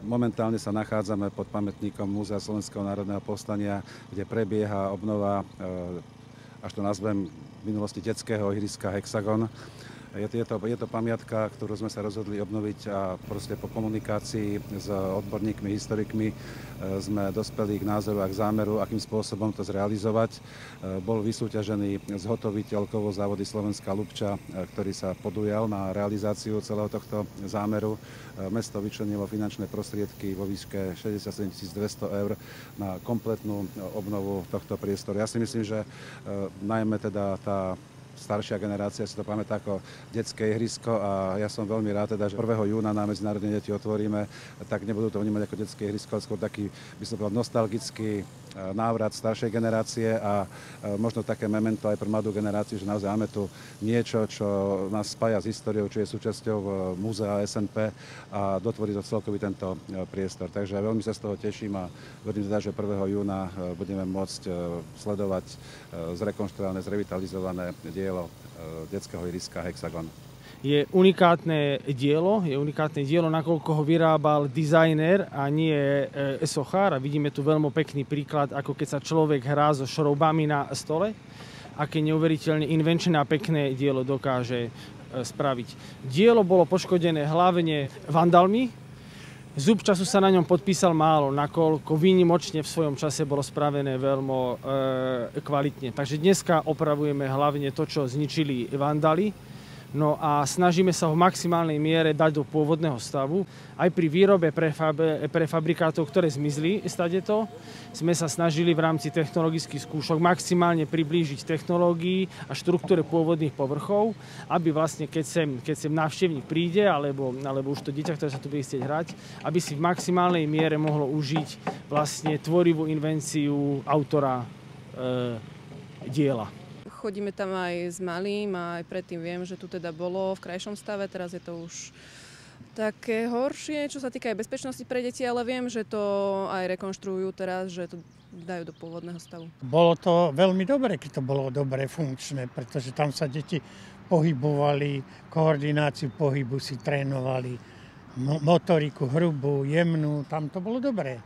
Momentálne sa nachádzame pod pamätníkom Múzea Slovenského národného povstania, kde prebieha obnova, až to nazvem, v minulosti detského ihriska Hexagon. Je to pamiatka, ktorú sme sa rozhodli obnoviť a proste po komunikácii s odborníkmi, historikmi sme dospeli k názoru a k zámeru, akým spôsobom to zrealizovať. Bol vysúťažený zhotoviteľ kovozávody Slovenská Ľupča, ktorý sa podujal na realizáciu celého tohto zámeru. Mesto vyčlenilo finančné prostriedky vo výške 67 200 eur na kompletnú obnovu tohto priestoru. Ja si myslím, že najmä teda tá staršia generácia si to pamätá ako detské ihrisko a ja som veľmi rád, teda, že 1. júna na Medzinárodné deti otvoríme, tak nebudú to vnímať ako detské ihrisko, ale skôr taký, by som povedal, nostalgický návrat staršej generácie a možno také memento aj pre mladú generáciu, že naozaj máme tu niečo, čo nás spája s históriou, čo je súčasťou múzea SNP a dotvorí to celkový tento priestor. Takže veľmi sa z toho teším a verím teda, že 1. júna budeme môcť sledovať zrekonštruované, zrevitalizované dielo detského ihriska Hexagon. Je unikátne dielo, nakoľko ho vyrábal dizajner a nie sochár. A vidíme tu veľmi pekný príklad, ako keď sa človek hrá so šroubami na stole, aké neuveriteľne invenčné a pekné dielo dokáže spraviť. Dielo bolo poškodené hlavne vandalmi. Zub času sa na ňom podpísal málo, nakoľko výnimočne v svojom čase bolo spravené veľmi kvalitne. Takže dneska opravujeme hlavne to, čo zničili vandali. No a snažíme sa ho v maximálnej miere dať do pôvodného stavu. Aj pri výrobe prefabrikátov, ktoré zmizli stadeto, sme sa snažili v rámci technologických skúšok maximálne priblížiť technológii a štruktúre pôvodných povrchov, aby vlastne keď sem návštevník príde, alebo už to dieťa, ktoré sa tu bude chcieť hrať, aby si v maximálnej miere mohlo užiť vlastne tvorivú invenciu autora diela. Chodíme tam aj s malým a aj predtým viem, že tu teda bolo v krajšom stave, teraz je to už také horšie, čo sa týka aj bezpečnosti pre deti, ale viem, že to aj rekonštruujú teraz, že to dajú do pôvodného stavu. Bolo to veľmi dobre, keď to bolo dobre funkčné, pretože tam sa deti pohybovali, koordináciu pohybu si trénovali, motoriku hrubú, jemnú, tam to bolo dobré.